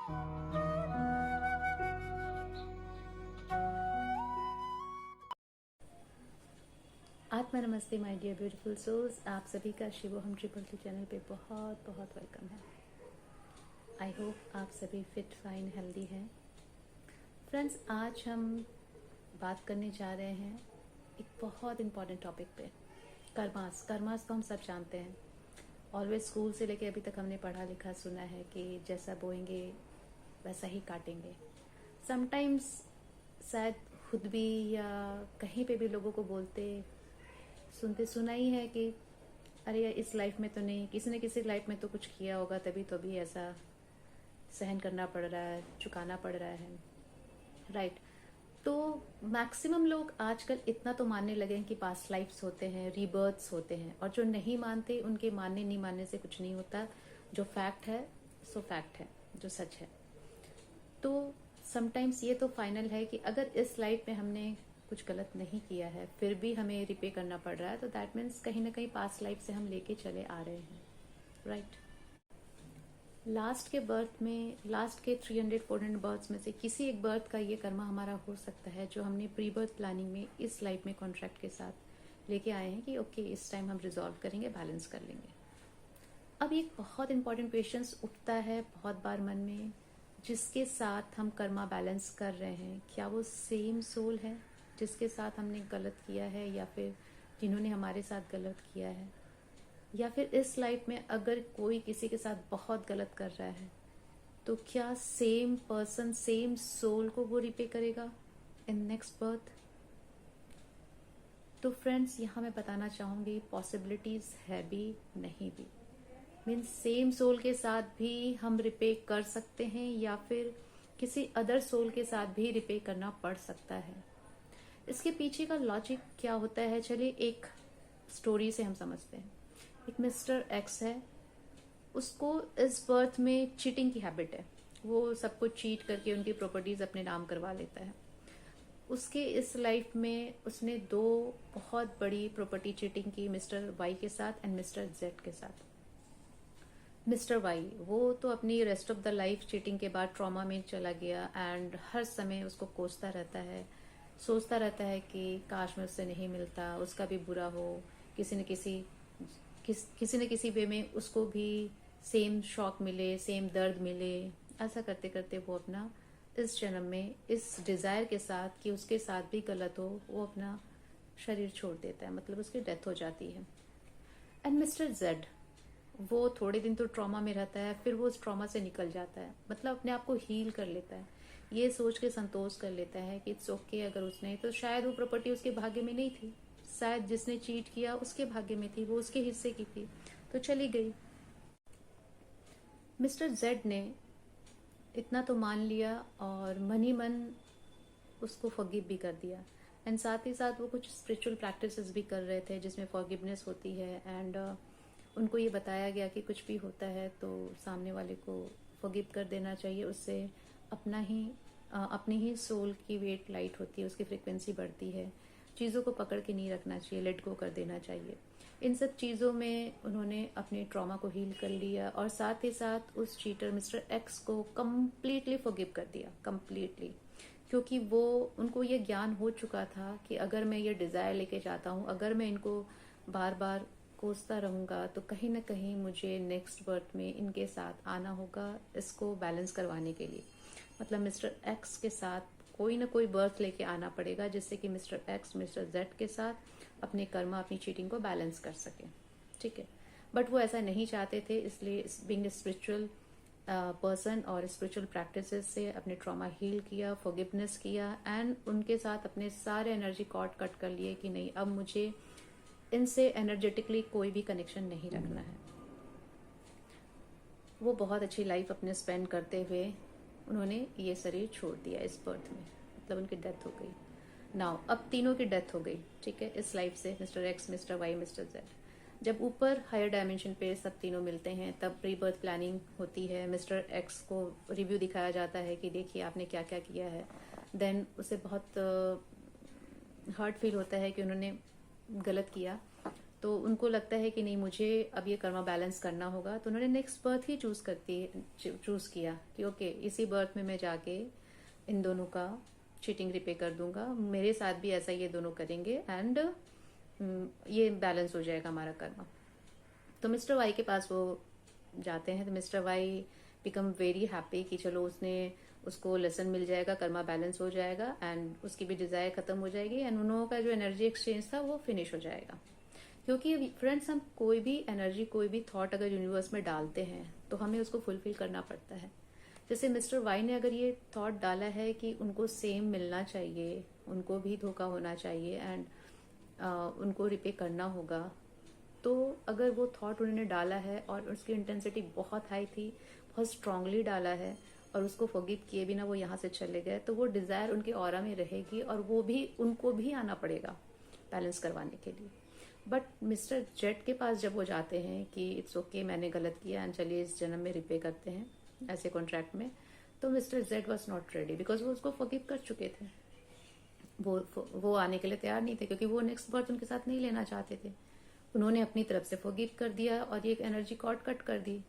आत्मा नमस्ते my dear beautiful souls, आप सभी का शिवो हम ट्रिपल टू चैनल पे बहुत बहुत वेलकम है। आई होप आप सभी फिट फाइन हेल्दी हैं। फ्रेंड्स, आज हम बात करने जा रहे हैं एक बहुत इम्पॉर्टेंट टॉपिक पे, कर्मास। कर्मास तो हम सब जानते हैं, ऑलवेज स्कूल से लेके अभी तक हमने पढ़ा लिखा सुना है कि जैसा बोएंगे वैसा ही काटेंगे। समटाइम्स शायद खुद भी या कहीं पे भी लोगों को बोलते सुनते सुना ही है कि अरे यार, इस लाइफ में तो नहीं, किसी न किसी लाइफ में तो कुछ किया होगा, तभी तो अभी ऐसा सहन करना पड़ रहा है, चुकाना पड़ रहा है, राइट। तो मैक्सिमम लोग आजकल इतना तो मानने लगे हैं कि पास्ट लाइफ्स होते हैं, रीबर्थ्स होते हैं, और जो नहीं मानते उनके मानने नहीं मानने से कुछ नहीं होता। जो फैक्ट है सो फैक्ट है, जो सच है। तो समटाइम्स ये तो फाइनल है कि अगर इस लाइफ में हमने कुछ गलत नहीं किया है फिर भी हमें रिपे करना पड़ रहा है, तो दैट मीन्स कहीं ना कहीं पास्ट लाइफ से हम लेके चले आ रहे हैं, राइट। लास्ट के 300-400 बर्थ्स में से किसी एक बर्थ का ये कर्मा हमारा हो सकता है, जो हमने प्री बर्थ प्लानिंग में इस लाइफ में कॉन्ट्रैक्ट के साथ लेके आए हैं कि ओके, इस टाइम हम रिजॉल्व करेंगे, बैलेंस कर लेंगे। अब एक बहुत इंपॉर्टेंट क्वेश्चन उठता है बहुत बार मन में, जिसके साथ हम कर्मा बैलेंस कर रहे हैं, क्या वो सेम सोल है जिसके साथ हमने गलत किया है, या फिर जिन्होंने हमारे साथ गलत किया है, या फिर इस लाइफ में अगर कोई किसी के साथ बहुत गलत कर रहा है तो क्या सेम पर्सन सेम सोल को वो रिपे करेगा इन नेक्स्ट बर्थ। तो फ्रेंड्स, यहाँ मैं बताना चाहूंगी पॉसिबिलिटीज है भी नहीं भी। मीन्स सेम सोल के साथ भी हम रिपे कर सकते हैं, या फिर किसी अदर सोल के साथ भी रिपे करना पड़ सकता है। इसके पीछे का लॉजिक क्या होता है, चलिए एक स्टोरी से हम समझते हैं। एक मिस्टर एक्स है, उसको इस बर्थ में चीटिंग की हैबिट है। वो सबको चीट करके उनकी प्रॉपर्टीज अपने नाम करवा लेता है। उसके इस लाइफ में उसने 2 बहुत बड़ी प्रॉपर्टी चीटिंग की, मिस्टर वाई के साथ एंड मिस्टर जेड के साथ। मिस्टर वाई वो तो अपनी rest of the life cheating के बाद ट्रॉमा में चला गया, एंड हर समय उसको कोसता रहता है, सोचता रहता है कि काश मैं उससे नहीं मिलता, उसका भी बुरा हो, किसी न किसी वे में उसको भी सेम शॉक मिले, सेम दर्द मिले। ऐसा करते करते वो अपना इस जन्म में इस डिजायर के साथ कि उसके साथ भी गलत हो, वो अपना शरीर छोड़ देता है, मतलब उसकी डेथ हो जाती है। एंड मिस्टर जेड वो थोड़े दिन तो ट्रॉमा में रहता है, फिर वो उस ट्रॉमा से निकल जाता है, मतलब अपने आप को हील कर लेता है, ये सोच के संतोष कर लेता है कि इट्स ओके, अगर उसने तो शायद वो प्रॉपर्टी उसके भाग्य में नहीं थी, शायद जिसने चीट किया उसके भाग्य में थी, वो उसके हिस्से की थी, तो चली गई। मिस्टर जेड ने इतना तो मान लिया और मन ही मन उसको फॉरगिव भी कर दिया, एंड साथ ही साथ वो कुछ स्पिरिचुअल प्रैक्टिसेस भी कर रहे थे जिसमें फॉरगिवनेस होती है, एंड उनको ये बताया गया कि कुछ भी होता है तो सामने वाले को फॉरगिव कर देना चाहिए, उससे अपनी ही सोल की वेट लाइट होती है, उसकी फ्रिक्वेंसी बढ़ती है, चीज़ों को पकड़ के नहीं रखना चाहिए, लेट गो कर देना चाहिए। इन सब चीज़ों में उन्होंने अपने ट्रॉमा को हील कर लिया, और साथ ही साथ उस चीटर मिस्टर एक्स को कम्प्लीटली फॉरगिव कर दिया, कम्प्लीटली। क्योंकि वो उनको ये ज्ञान हो चुका था कि अगर मैं ये डिज़ायर लेके जाता हूँ, अगर मैं इनको बार बार कोसता रहूँगा, तो कहीं ना कहीं मुझे नेक्स्ट बर्थ में इनके साथ आना होगा इसको बैलेंस करवाने के लिए। मतलब मिस्टर एक्स के साथ कोई ना कोई बर्थ लेके आना पड़ेगा, जिससे कि मिस्टर एक्स मिस्टर जेड के साथ अपने कर्मा, अपनी चीटिंग को बैलेंस कर सके, ठीक है। बट वो ऐसा नहीं चाहते थे, इसलिए बीइंग स्पिरिचुअल पर्सन और स्पिरिचुअल प्रैक्टिसेस से अपने ट्रॉमा हील किया, फॉरगिवनेस किया, एंड उनके साथ अपने सारे एनर्जी कॉर्ड कट कर लिए कि नहीं, अब मुझे इनसे एनर्जेटिकली कोई भी कनेक्शन नहीं रखना है। वो बहुत अच्छी लाइफ अपने स्पेंड करते हुए उन्होंने ये शरीर छोड़ दिया इस बर्थ में, मतलब उनकी डेथ हो गई। नाउ अब तीनों की डेथ हो गई, ठीक है, इस लाइफ से, mister X, mister Y, mister Z. जब ऊपर हायर डायमेंशन पे सब तीनों मिलते हैं तब प्री बर्थ प्लानिंग होती है। मिस्टर एक्स को रिव्यू दिखाया जाता है कि देखिए आपने क्या क्या किया है। देन उसे बहुत हर्ट फील होता है कि उन्होंने गलत किया, तो उनको लगता है कि नहीं, मुझे अब ये कर्मा बैलेंस करना होगा, तो उन्होंने नेक्स्ट बर्थ ही चूज किया कि ओके, इसी बर्थ में मैं जाके इन दोनों का चीटिंग रिपे कर दूंगा, मेरे साथ भी ऐसा ये दोनों करेंगे एंड ये बैलेंस हो जाएगा हमारा कर्मा। तो मिस्टर वाई के पास वो जाते हैं, तो mister Y become very happy कि चलो उसको लेसन मिल जाएगा, कर्मा बैलेंस हो जाएगा एंड उसकी भी डिजायर खत्म हो जाएगी एंड उन लोगों का जो एनर्जी एक्सचेंज था वो फिनिश हो जाएगा। क्योंकि फ्रेंड्स, हम कोई भी एनर्जी, कोई भी थॉट अगर यूनिवर्स में डालते हैं तो हमें उसको फुलफिल करना पड़ता है। जैसे मिस्टर वाई ने अगर ये थॉट डाला है कि उनको सेम मिलना चाहिए, उनको भी धोखा होना चाहिए एंड उनको रिपे करना होगा, तो अगर वो थॉट उन्होंने डाला है और उसकी इंटेंसिटी बहुत हाई थी, बहुत स्ट्रांगली डाला है और उसको फॉरगिव किए बिना वो यहाँ से चले गए, तो वो डिजायर उनके ऑरा में रहेगी और वो भी, उनको भी आना पड़ेगा बैलेंस करवाने के लिए। बट मिस्टर जेट के पास जब वो जाते हैं कि इट्स ओके, मैंने गलत किया एंड चलिए इस जन्म में रिपे करते हैं ऐसे कॉन्ट्रैक्ट में, तो mister jet was not ready because वो उसको फॉरगिव कर चुके थे। वो आने के लिए तैयार नहीं थे क्योंकि वो नेक्स्ट बर्थ उनके साथ नहीं लेना चाहते थे। उन्होंने अपनी तरफ से फॉरगिव कर दिया और ये एनर्जी कॉर्ड कट कर दी,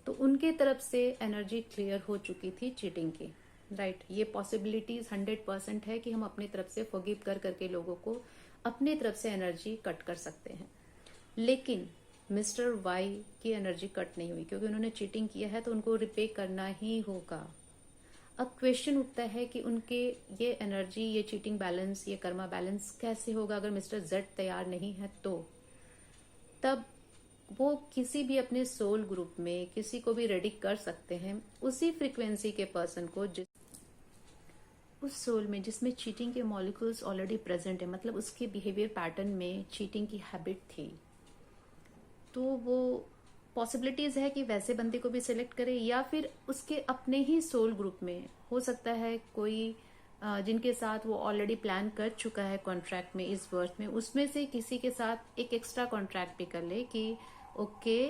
तो उनके तरफ से एनर्जी क्लियर हो चुकी थी चीटिंग की, राइट। ये पॉसिबिलिटीज 100% है कि हम अपनी तरफ से फॉरगिव कर करके लोगों को अपनी तरफ से एनर्जी कट कर सकते हैं। लेकिन मिस्टर वाई की एनर्जी कट नहीं हुई क्योंकि उन्होंने चीटिंग किया है, तो उनको रिपे करना ही होगा। अब क्वेश्चन उठता है कि उनके ये एनर्जी, ये चीटिंग बैलेंस, ये कर्मा बैलेंस कैसे होगा अगर मिस्टर जेड तैयार नहीं है। तो तब वो किसी भी अपने सोल ग्रुप में किसी को भी रेडी कर सकते हैं, उसी फ्रीक्वेंसी के पर्सन को, उस सोल में जिसमें चीटिंग के मॉलिक्यूल्स ऑलरेडी प्रेजेंट है, मतलब उसके बिहेवियर पैटर्न में चीटिंग की हैबिट थी। तो वो पॉसिबिलिटीज है कि वैसे बंदे को भी सिलेक्ट करे या फिर उसके अपने ही सोल ग्रुप में हो सकता है कोई जिनके साथ वो ऑलरेडी प्लान कर चुका है कॉन्ट्रैक्ट में इस बर्थ में, उसमें से किसी के साथ एक एक्स्ट्रा कॉन्ट्रैक्ट भी कर ले कि ओके,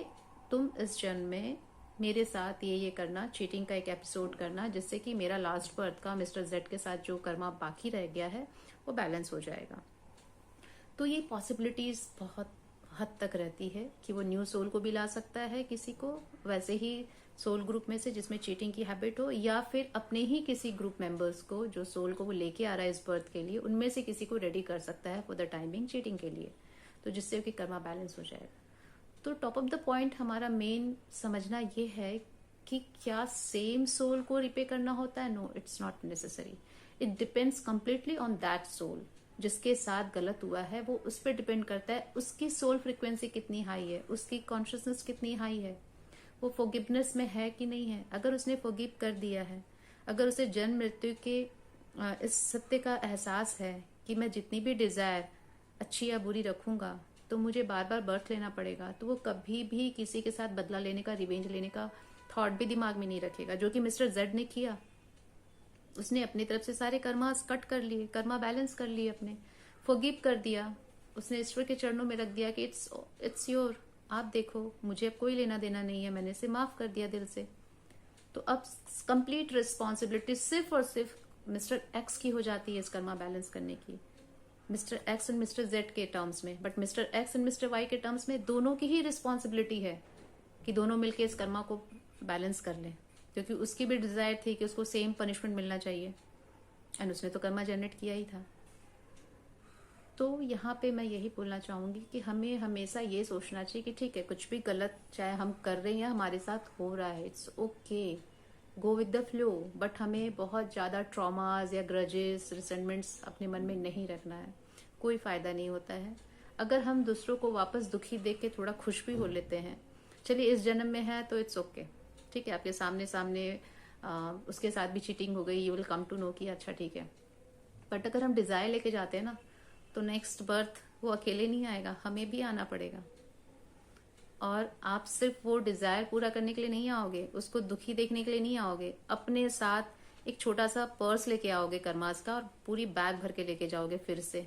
तुम इस जन्म में मेरे साथ ये करना, चीटिंग का एक एपिसोड करना, जिससे कि मेरा लास्ट बर्थ का मिस्टर जेड के साथ जो कर्मा बाकी रह गया है वो बैलेंस हो जाएगा। तो ये पॉसिबिलिटीज बहुत हद तक रहती है कि वो न्यू सोल को भी ला सकता है किसी को वैसे ही सोल ग्रुप में से जिसमें चीटिंग की हैबिट हो, या फिर अपने ही किसी ग्रुप मेंबर्स को जो सोल को वो लेके आ रहा है इस बर्थ के लिए, उनमें से किसी को रेडी कर सकता है फॉर द टाइमिंग चीटिंग के लिए, तो जिससे कि कर्मा बैलेंस हो जाएगा। तो टॉप ऑफ द पॉइंट हमारा मेन समझना ये है कि क्या सेम सोल को रिपे करना होता है? No, it's not necessary. It depends completely on that soul जिसके साथ गलत हुआ है। वो उस पर डिपेंड करता है उसकी सोल फ्रिक्वेंसी कितनी हाई है, उसकी कॉन्शियसनेस कितनी हाई है, वो फॉरगिवनेस में है कि नहीं है। अगर उसने फॉरगिव कर दिया है, अगर उसे जन्म मृत्यु के इस सत्य का एहसास है कि मैं जितनी भी डिजायर अच्छी या बुरी रखूंगा तो मुझे बार बार बर्थ लेना पड़ेगा, तो वो कभी भी किसी के साथ बदला लेने का, रिवेंज लेने का थॉट भी दिमाग में नहीं रखेगा, जो कि मिस्टर जेड ने किया। उसने अपनी तरफ से सारे कर्मा कट कर लिए, कर्मा बैलेंस कर लिए, अपने फॉरगिव कर दिया, उसने ईश्वर के चरणों में रख दिया कि इट्स योर, आप देखो, मुझे अब कोई लेना देना नहीं है, मैंने इसे माफ कर दिया दिल से। तो अब कंप्लीट रिस्पॉन्सिबिलिटी सिर्फ और सिर्फ मिस्टर एक्स की हो जाती है इस कर्मा बैलेंस करने की, mister X and mister Z के टर्म्स में। But mister X and mister Y के टर्म्स में दोनों की ही रिस्पॉन्सिबिलिटी है कि दोनों मिलकर इस कर्मा को बैलेंस कर लें, क्योंकि उसकी भी डिजायर थी कि उसको सेम पनिशमेंट मिलना चाहिए एंड उसने तो कर्मा जनरेट किया ही था। तो यहाँ पे मैं यही बोलना चाहूंगी कि हमें हमेशा ये सोचना चाहिए कि ठीक है, कुछ भी गलत चाहे हम कर रहे हैं या हमारे साथ हो रहा है, it's okay, go with the flow. But हमें बहुत ज्यादा ट्रॉमास या ग्रजेस, रिसेंटमेंट्स अपने मन में नहीं रखना है, कोई फायदा नहीं होता है। अगर हम दूसरों को वापस दुखी देख के थोड़ा खुश भी हो लेते हैं, चलिए इस जन्म में है तो इट्स ओके, ठीक है, आपके सामने उसके साथ भी चीटिंग हो गई, you will come to know कि अच्छा ठीक है। बट अगर हम डिजायर लेके जाते हैं ना, तो नेक्स्ट बर्थ वो अकेले नहीं आएगा, हमें भी आना पड़ेगा। और आप सिर्फ वो डिजायर पूरा करने के लिए नहीं आओगे, उसको दुखी देखने के लिए नहीं आओगे, अपने साथ एक छोटा सा पर्स लेके आओगे कर्मास का और पूरी बैग भर के लेके जाओगे फिर से।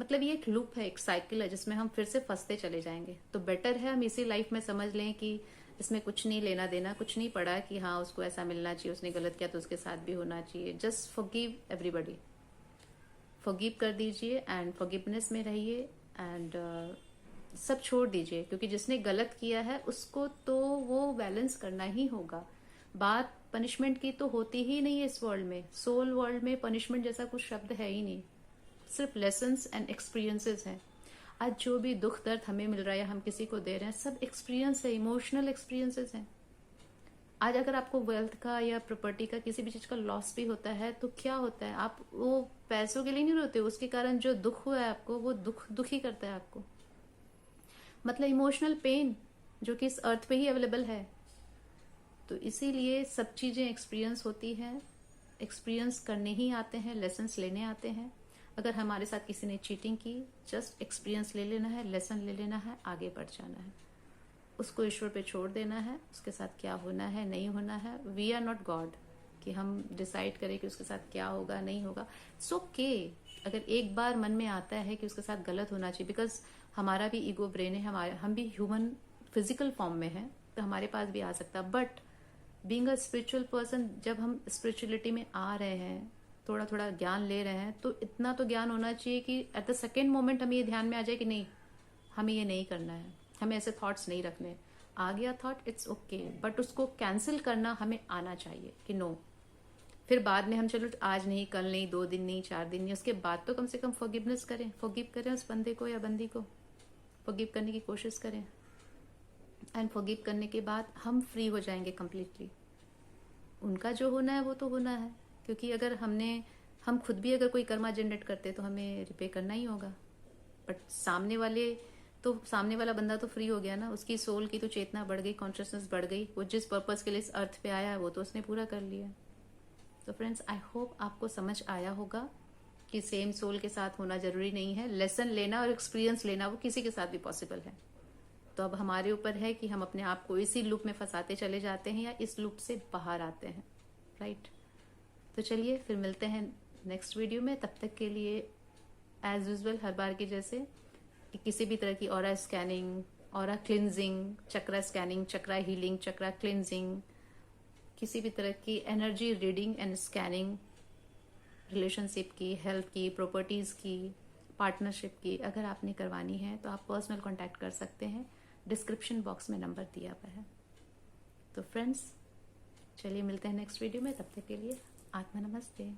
मतलब ये एक लूप है, एक साइकिल है जिसमें हम फिर से फंसते चले जाएंगे। तो बेटर है हम इसी लाइफ में समझ लें कि इसमें कुछ नहीं लेना देना, कुछ नहीं पड़ा कि हाँ उसको ऐसा मिलना चाहिए, उसने गलत किया तो उसके साथ भी होना चाहिए। जस्ट फॉरगिव एवरीबॉडी, फॉरगिव कर दीजिए एंड फॉरगिवनेस में रहिए एंड सब छोड़ दीजिए, क्योंकि जिसने गलत किया है उसको तो वो बैलेंस करना ही होगा। बात पनिशमेंट की तो होती ही नहीं है इस वर्ल्ड में। सोल वर्ल्ड में पनिशमेंट जैसा कुछ शब्द है ही नहीं, सिर्फ लेसन्स एंड एक्सपीरियंसेस हैं। आज जो भी दुख दर्द हमें मिल रहा है या हम किसी को दे रहे हैं, सब एक्सपीरियंस है, इमोशनल एक्सपीरियंसेस हैं। आज अगर आपको वेल्थ का या प्रॉपर्टी का किसी भी चीज का लॉस भी होता है तो क्या होता है, आप वो पैसों के लिए नहीं रोते, उसके कारण जो दुख हुआ है आपको, वो दुखी करता है आपको। मतलब इमोशनल पेन जो कि इस अर्थ पे ही अवेलेबल है। तो इसीलिए सब चीजें एक्सपीरियंस होती हैं, एक्सपीरियंस करने ही आते हैं, लेसन्स लेने आते हैं। अगर हमारे साथ किसी ने चीटिंग की, जस्ट एक्सपीरियंस ले लेना है, लेसन ले लेना है, आगे बढ़ जाना है, उसको ईश्वर पे छोड़ देना है। उसके साथ क्या होना है नहीं होना है, वी आर नॉट गॉड कि हम डिसाइड करें कि उसके साथ क्या होगा नहीं होगा। इट्स ओके अगर एक बार मन में आता है कि उसके साथ गलत होना चाहिए, बिकॉज हमारा भी ईगो ब्रेन है, हम भी ह्यूमन फिजिकल फॉर्म में है, तो हमारे पास भी आ सकता है। But being a spiritual person, जब हम स्पिरिचुअलिटी में आ रहे हैं, थोड़ा थोड़ा ज्ञान ले रहे हैं, तो इतना तो ज्ञान होना चाहिए कि एट द सेकेंड मोमेंट हमें ये ध्यान में आ जाए कि नहीं, हमें ये नहीं करना है, हमें ऐसे थॉट्स नहीं रखने। आ गया थॉट, इट्स ओके, बट उसको कैंसिल करना हमें आना चाहिए कि नो। फिर बाद में हम चलो आज नहीं, कल नहीं, 2 दिन नहीं, 4 दिन नहीं, उसके बाद तो कम से कम फॉरगिवनेस करें, फॉरगिव करें उस बंदे को या बंदी को, फॉरगिव करने की कोशिश करें। एंड फॉरगिव करने के बाद हम फ्री हो जाएंगे कम्प्लीटली। उनका जो होना है वो तो होना है, क्योंकि अगर हम खुद भी अगर कोई कर्मा जनरेट करते तो हमें रिपे करना ही होगा। बट सामने वाला बंदा तो फ्री हो गया ना, उसकी सोल की तो चेतना बढ़ गई, कॉन्शियसनेस बढ़ गई, वो जिस पर्पस के लिए इस अर्थ पे आया है वो तो उसने पूरा कर लिया। तो फ्रेंड्स, आई होप आपको समझ आया होगा कि सेम सोल के साथ होना जरूरी नहीं है। लेसन लेना और एक्सपीरियंस लेना वो किसी के साथ भी पॉसिबल है। तो अब हमारे ऊपर है कि हम अपने आप को इसी लूप में फंसाते चले जाते हैं या इस लूप से बाहर आते हैं, राइट। तो चलिए फिर मिलते हैं नेक्स्ट वीडियो में। तब तक के लिए एज यूजुअल हर बार की जैसे कि किसी भी तरह की ऑरा स्कैनिंग, ऑरा क्लिनजिंग, चक्रा स्कैनिंग, चक्रा हीलिंग, चक्रा क्लिनजिंग, किसी भी तरह की energy reading and scanning, relationship की, हेल्थ की, प्रॉपर्टीज की, पार्टनरशिप की, अगर आपने करवानी है तो आप पर्सनल कांटेक्ट कर सकते हैं। डिस्क्रिप्शन बॉक्स में नंबर दिया हुआ है। तो फ्रेंड्स, चलिए मिलते हैं नेक्स्ट वीडियो में। तब तक के लिए आत्मा नमस्ते।